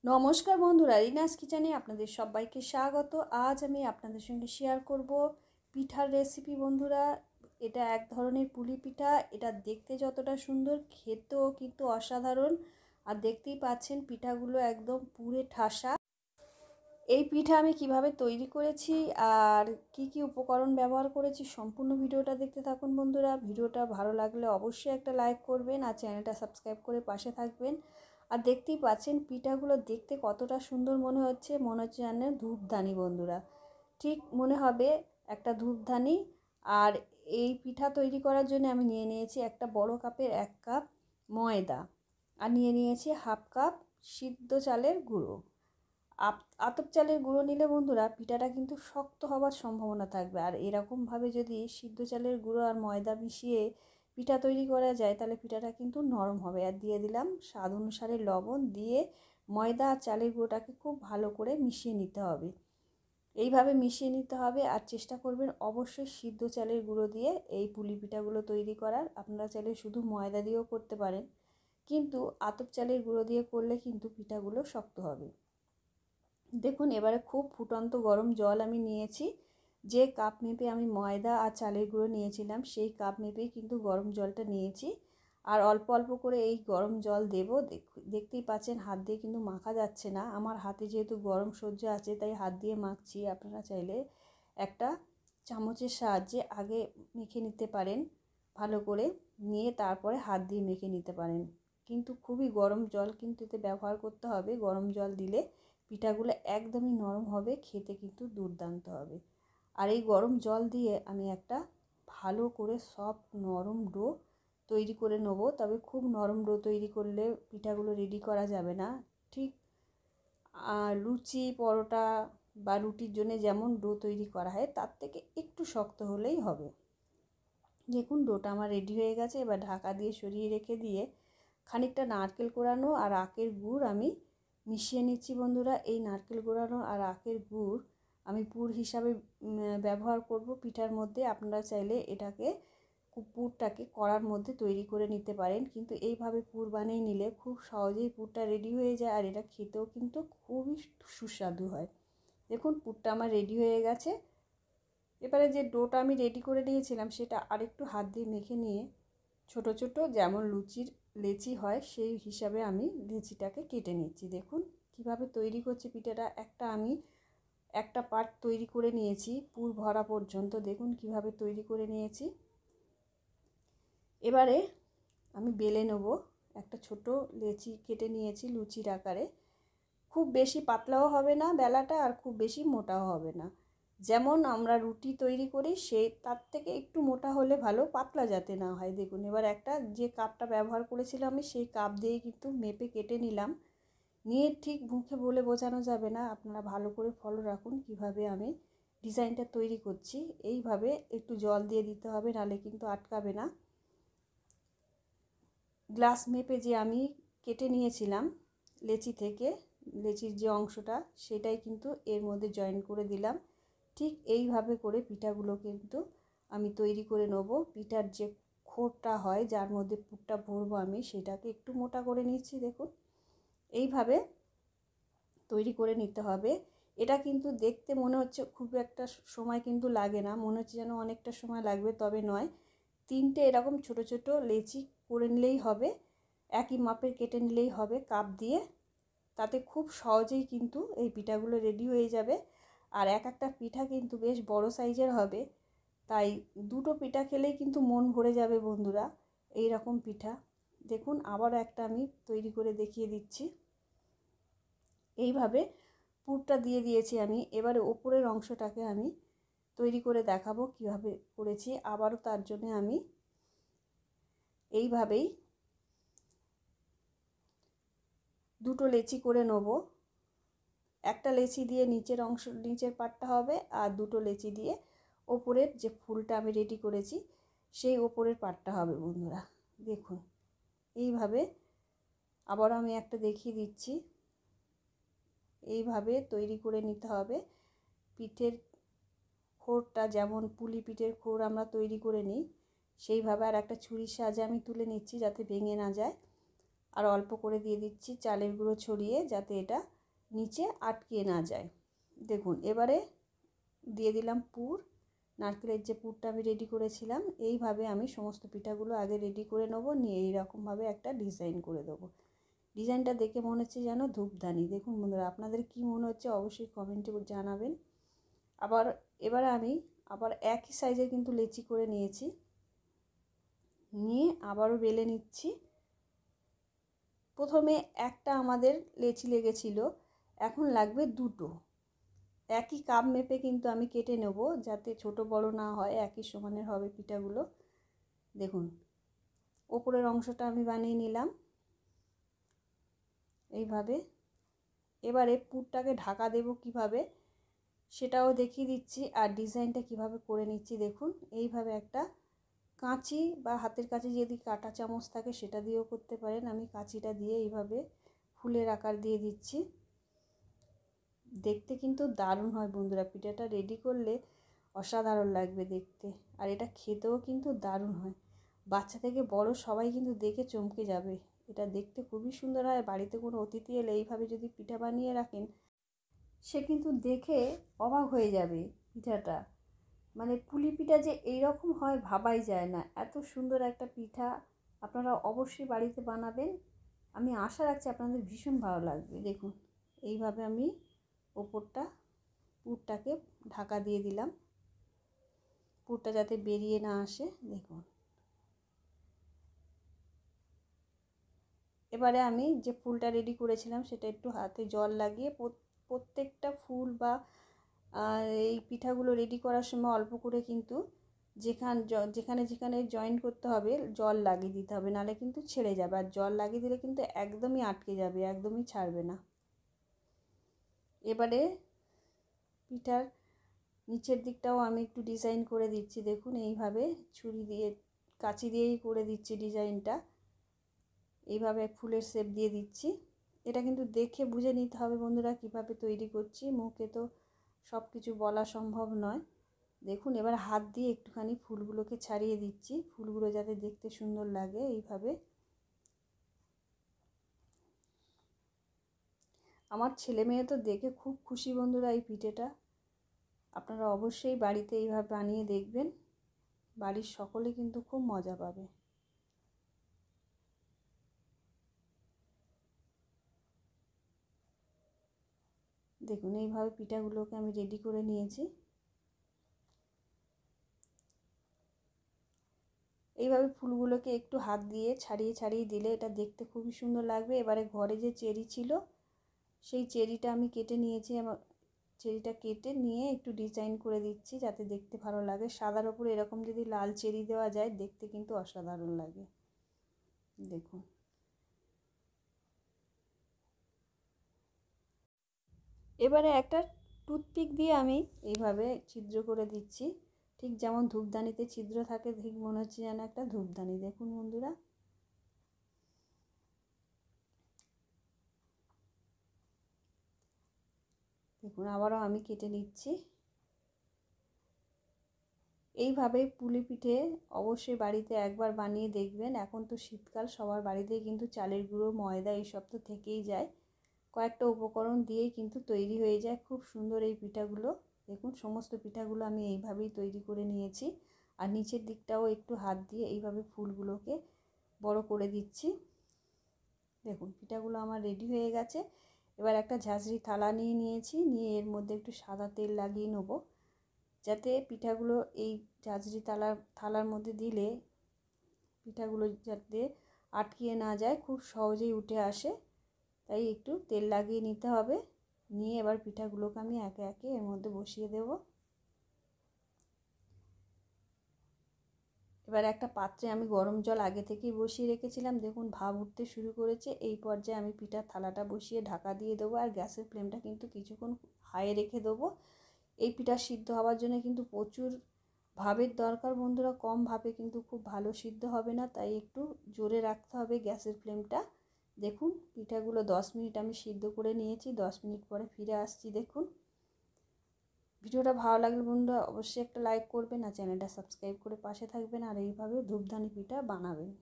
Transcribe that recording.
নমস্কার বন্ধুরা, রিনাস কিচেনে আপনাদের সবাইকে স্বাগত। আজ আমি আপনাদের সঙ্গে শেয়ার করব পিঠার রেসিপি। বন্ধুরা, এটা এক ধরনের পুলি পিঠা। এটা দেখতে যতটা সুন্দর, খেতেও কিন্তু অসাধারণ। আর দেখতেই পাচ্ছেন পিঠাগুলো একদম পুরে ঠাসা। এই পিঠা আমি কিভাবে তৈরি করেছি আর কি কি উপকরণ ব্যবহার করেছি, সম্পূর্ণ ভিডিওটা দেখতে থাকুন বন্ধুরা। ভিডিওটা ভালো লাগলে অবশ্যই একটা লাইক করবেন আর চ্যানেলটা সাবস্ক্রাইব করে পাশে থাকবেন। আর দেখতেই পাচ্ছেন পিঠাগুলো দেখতে কতটা সুন্দর মনে হচ্ছে যেন ধূপদানি। বন্ধুরা, ঠিক মনে হবে একটা ধূপদানি। আর এই পিঠা তৈরি করার জন্য আমি নিয়ে নিয়েছি একটা বড় কাপের 1 কাপ ময়দা, আর নিয়ে নিয়েছি হাফ কাপ সিদ্ধ চালের গুঁড়ো। আতপ চালের গুঁড়ো নিলে বন্ধুরা পিঠাটা কিন্তু শক্ত হওয়ার সম্ভাবনা থাকবে। আর এরকমভাবে যদি সিদ্ধ চালের গুঁড়ো আর ময়দা মিশিয়ে পিঠা তৈরি করা যায় তাহলে পিঠাটা কিন্তু নরম হবে। আর দিয়ে দিলাম স্বাদ অনুসারে লবণ, দিয়ে ময়দা আর চালের গুঁড়োটাকে খুব ভালো করে মিশিয়ে নিতে হবে। এইভাবে মিশিয়ে নিতে হবে। আর চেষ্টা করবেন অবশ্যই সিদ্ধ চালের গুঁড়ো দিয়ে এই পুলি পিঠাগুলো তৈরি করার। আপনারা চাইলে শুধু ময়দা দিয়েও করতে পারেন, কিন্তু আতপ চালের গুঁড়ো দিয়ে করলে কিন্তু পিঠাগুলো শক্ত হবে। দেখুন, এবারে খুব ফুটন্ত গরম জল আমি নিয়েছি। যে কাপ মেপে আমি ময়দা আর চালের গুঁড়ো নিয়েছিলাম সেই কাপ মেপেই কিন্তু গরম জলটা নিয়েছি। আর অল্প অল্প করে এই গরম জল দেব। দেখতেই পাচ্ছেন হাত দিয়ে কিন্তু মাখা যাচ্ছে না। আমার হাতে যেহেতু গরম সহ্য আছে তাই হাত দিয়ে মাখছি। আপনারা চাইলে একটা চামচের সাহায্যে আগে মেখে নিতে পারেন, ভালো করে নিয়ে তারপরে হাত দিয়ে মেখে নিতে পারেন। কিন্তু খুবই গরম জল কিন্তু এতে ব্যবহার করতে হবে। গরম জল দিলে পিঠাগুলো একদমই নরম হবে, খেতে কিন্তু দুর্দান্ত হবে। আর এই গরম জল দিয়ে আমি একটা ভালো করে সফট নরম ডো তৈরি করে নেব। তবে খুব নরম ডো তৈরি করলে পিঠাগুলো রেডি করা যাবে না। ঠিক লুচি, পরোটা বা রুটির জন্য যেমন ডো তৈরি করা হয় তার থেকে একটু শক্ত হলেই হবে। দেখুন, ডোটা আমার রেডি হয়ে গেছে। এবার ঢাকা দিয়ে সরিয়ে রেখে দিয়ে খানিকটা নারকেল কোড়ানো আর আখের গুড় আমি মিশিয়ে নিচ্ছি। বন্ধুরা, এই নারকেল কোড়ানো আর আখের গুড় আমি পুর হিসাবে ব্যবহার করব পিঠার মধ্যে। আপনারা চাইলে এটাকে পুরটাকে কড়ার মধ্যে তৈরি করে নিতে পারেন, কিন্তু এইভাবে পুর বানিয়ে নিলে খুব সহজেই পুরটা রেডি হয়ে যায়। আর এটা খেতেও কিন্তু খুবই সুস্বাদু হয়। দেখুন, পুরটা আমার রেডি হয়ে গেছে। এবারে যে ডোটা আমি রেডি করে নিয়েছিলাম সেটা আরেকটু হাত দিয়ে মেখে নিয়ে ছোট ছোট যেমন লুচির লেচি হয় সেই হিসাবে আমি লেচিটাকে কেটে নিচ্ছি। দেখুন কিভাবে তৈরি করছি পিঠাটা। আমি একটা পার্ট তৈরি করে নিয়েছি পুর ভরা পর্যন্ত। দেখুন কিভাবে তৈরি করে নিয়েছি। এবারে আমি বেলে নেব। একটা ছোট লেচি কেটে নিয়েছি লুচির আকারে। খুব বেশি পাতলাও হবে না বেলাটা, আর খুব বেশি মোটাও হবে না। যেমন আমরা রুটি তৈরি করি সেই তার থেকে একটু মোটা হলে ভালো, পাতলা যাতে না হয়। দেখুন, এবার একটা যে কাপটা ব্যবহার করেছিলাম আমি সেই কাপ দিয়ে কিন্তু মেপে কেটে নিলাম। নিয়ে ঠিক মুখে বলে বোঝানো যাবে না, আপনারা ভালো করে ফলো রাখুন কিভাবে আমি ডিজাইনটা তৈরি করছি। এইভাবে একটু জল দিয়ে দিতে হবে, নাহলে কিন্তু আটকাবে না। গ্লাস মেপে যে আমি কেটে নিয়েছিলাম লেচি থেকে, লেচির যে অংশটা সেটাই কিন্তু এর মধ্যে জয়েন করে দিলাম। ঠিক এইভাবে করে পিঠাগুলো কিন্তু আমি তৈরি করে নেব। পিঠার যে খোরটা হয় যার মধ্যে পুরটা ভরবো আমি, সেটাকে একটু মোটা করে নিচ্ছি। দেখুন এইভাবে তৈরি করে নিতে হবে। এটা কিন্তু দেখতে মনে হচ্ছে খুব একটা সময় কিন্তু লাগে না, মনে হচ্ছে যেন অনেকটা সময় লাগবে, তবে নয়। 3টে এরকম ছোট ছোট লেচি করে নিলেই হবে, একই মাপের কেটে নিলেই হবে কাপ দিয়ে। তাতে খুব সহজেই কিন্তু এই পিঠাগুলো রেডি হয়ে যাবে। আর এক একটা পিঠা কিন্তু বেশ বড় সাইজের হবে, তাই দুটো পিঠা খেলেই কিন্তু মন ভরে যাবে বন্ধুরা এই রকম পিঠা। দেখুন, আবার একটা আমি তৈরি করে দেখিয়ে দিচ্ছি। এইভাবে পুরটা দিয়ে দিয়েছি আমি। এবারে ওপরের অংশটাকে আমি তৈরি করে দেখাবো কিভাবে করেছি। আবারও তার জন্য আমি এইভাবেই দুটো লেচি করে নেব। একটা লেচি দিয়ে নিচের পাটটা হবে, আর দুটো লেচি দিয়ে ওপরের যে ফুলটা আমি রেডি করেছি সেই ওপরের পাটটা হবে। বন্ধুরা দেখুন, এইভাবে আবারও আমি একটা দেখিয়ে দিচ্ছি। এইভাবে তৈরি করে নিতে হবে। পিঠের খোরটা যেমন পুলি পিঠের খোর আমরা তৈরি করে নিই সেইভাবে। আর একটা ছুরির সাহায্যে আমি তুলে নিচ্ছি যাতে ভেঙে না যায়। আর অল্প করে দিয়ে দিচ্ছি চালের গুঁড়ো ছড়িয়ে, যাতে এটা নিচে আটকে না যায়। দেখুন এবারে দিয়ে দিলাম পুর, নারকেলের যে পুরটা আমি রেডি করেছিলাম। এইভাবে আমি সমস্ত পিঠাগুলো আগে রেডি করে নেবো, নিয়ে এইরকমভাবে একটা ডিজাইন করে দেবো। ডিজাইনটা দেখে মনে হচ্ছে যেন ধূপদানি। দেখুন বন্ধুরা, আপনাদের কি মনে হচ্ছে অবশ্যই কমেন্টে জানাবেন। এবারে আমি একই সাইজের কিন্তু লেচি করে নিয়েছি, নিয়ে আবারও বেলে নিচ্ছি। প্রথমে একটা আমাদের লেচি লেগেছিল, এখন লাগবে দুটো। একই কাপ মেপে কিন্তু আমি কেটে নেব, যাতে ছোট বড় না হয়, একই সমানের হবে পিঠাগুলো। দেখুন ওপরের অংশটা আমি বানিয়ে নিলাম এইভাবে। এবারে পুরটাকে ঢাকা দেব কিভাবে সেটাও দেখিয়ে দিচ্ছি, আর ডিজাইনটা কিভাবে করে নিচ্ছি দেখুন। এইভাবে একটা কাঁচি বা হাতের কাছে যদি কাঁটা চামচ থাকে সেটা দিয়েও করতে পারেন। আমি কাঁচিটা দিয়ে এইভাবে ফুলের আকার দিয়ে দিচ্ছি। দেখতে কিন্তু দারুণ হয় বন্ধুরা, পিঠাটা রেডি করলে অসাধারণ লাগবে দেখতে, আর এটা খেতেও কিন্তু দারুণ হয়। বাচ্চা থেকে বড় সবাই কিন্তু দেখে চমকে যাবে। এটা দেখতে খুবই সুন্দর হয়। বাড়িতে কোনো অতিথি এলে এইভাবে যদি পিঠা বানিয়ে রাখেন, সে কিন্তু দেখে অবাক হয়ে যাবে পিঠাটা। মানে পুলি পিঠা যে এইরকম হয় ভাবাই যায় না। এত সুন্দর একটা পিঠা আপনারা অবশ্যই বাড়িতে বানাবেন। আমি আশা রাখছি আপনাদের ভীষণ ভালো লাগবে। দেখুন এইভাবে আমি ওপরটা পুরটাকে ঢাকা দিয়ে দিলাম, পুরটা যাতে বেরিয়ে না আসে। দেখুন এবারে আমি যে ফুলটা রেডি করেছিলাম সেটা একটু হাতে জল লাগিয়ে প্রত্যেকটা ফুল বা এই পিঠাগুলো রেডি করার সময় অল্প করে কিন্তু যেখানে যেখানে জয়েন করতে হবে জল লাগিয়ে দিতে হবে, নাহলে কিন্তু ছেড়ে যাবে। আর জল লাগিয়ে দিলে কিন্তু একদমই আটকে যাবে, একদমই ছাড়বে না। এবারে পিঠার নিচের দিকটাও আমি একটু ডিজাইন করে দিচ্ছি। দেখুন এইভাবে ছুরি দিয়ে কাঁচি দিয়েই করে দিচ্ছি ডিজাইনটা। এইভাবে ফুলের শেপ দিয়ে দিচ্ছি। এটা কিন্তু দেখে বুঝে নিতে হবে বন্ধুরা কিভাবে তৈরি করছি, মুখে তো সব কিছু বলা সম্ভব নয়। দেখুন এবার হাত দিয়ে একটুখানি ফুলগুলোকে ছাড়িয়ে দিচ্ছি, ফুলগুলো যাতে দেখতে সুন্দর লাগে। এইভাবে আমার ছেলে মেয়ে তো দেখে খুব খুশি বন্ধুরা এই পিঠেটা। আপনারা অবশ্যই বাড়িতে এইভাবে বানিয়ে দেখবেন, বাড়ির সকলে কিন্তু খুব মজা পাবে। দেখুন এইভাবে পিঠাগুলোকে আমি রেডি করে নিয়েছি। এইভাবে ফুলগুলোকে একটু হাত দিয়ে ছাড়িয়ে ছাড়িয়ে দিলে এটা দেখতে খুবই সুন্দর লাগবে। এবারে ঘরে যে চেরি ছিল সেই চেরিটা আমি কেটে নিয়েছি, আমার চেরিটা কেটে নিয়ে একটু ডিজাইন করে দিচ্ছি যাতে দেখতে ভালো লাগে। সাদার ওপরে এরকম যদি লাল চেরি দেওয়া যায় দেখতে কিন্তু অসাধারণ লাগে। দেখুন এবারে একটা টুথপিক দিয়ে আমি এইভাবে ছিদ্র করে দিচ্ছি, ঠিক যেমন ধূপদানিতে ছিদ্র থাকে, ঠিক মনে হচ্ছে যেন একটা ধূপদানি। দেখুন বন্ধুরা দেখুন আবারও আমি কেটে নিচ্ছি। এইভাবে পুলি পিঠে অবশ্যই বাড়িতে একবার বানিয়ে দেখবেন। এখন তো শীতকাল, সবার বাড়িতেই কিন্তু চালের গুঁড়ো, ময়দা এইসব তো থেকেই যায়। কয়েকটা উপকরণ দিয়েই কিন্তু তৈরি হয়ে যায় খুব সুন্দর এই পিঠাগুলো। দেখুন সমস্ত পিঠাগুলো আমি এইভাবেই তৈরি করে নিয়েছি, আর নিচের দিকটাও একটু হাত দিয়ে এইভাবে ফুলগুলোকে বড় করে দিচ্ছি। দেখুন পিঠাগুলো আমার রেডি হয়ে গেছে। এবার একটা ঝাঁঝরি থালা নিয়েছি, নিয়ে এর মধ্যে একটু সাদা তেল লাগিয়ে নেব, যাতে পিঠাগুলো এই ঝাঁঝরি থালার মধ্যে দিলে পিঠাগুলো যাতে আটকিয়ে না যায়, খুব সহজেই উঠে আসে। তাই একটু তেল লাগিয়ে নিতে হবে। নিয়ে এবার পিঠাগুলোকে আমি একে একে এর মধ্যে বসিয়ে দেব। এবার একটা পাত্রে আমি গরম জল আগে থেকেই বসিয়ে রেখেছিলাম। দেখুন ভাপ উঠতে শুরু করেছে। এই পর্যায়ে আমি পিঠার থালাটা বসিয়ে ঢাকা দিয়ে দেবো, আর গ্যাসের ফ্লেমটা কিন্তু কিছুক্ষণ হাই রেখে দেবো। এই পিঠা সিদ্ধ হওয়ার জন্য কিন্তু প্রচুর ভাপের দরকার বন্ধুরা, কম ভাপে কিন্তু খুব ভালো সিদ্ধ হবে না, তাই একটু জোরে রাখতে হবে গ্যাসের ফ্লেমটা। দেখুন পিঠাগুলো 10 মিনিট আমি সিদ্ধ করে নিয়েছি, 10 মিনিট পরে ফিরে আসছি। দেখুন ভিডিওটা ভালো লাগলে বন্ধুরা অবশ্যই একটা লাইক করবেন, আর চ্যানেলটা সাবস্ক্রাইব করে পাশে থাকবেন, আর এইভাবে ধূপদানি পিঠা বানাবেন।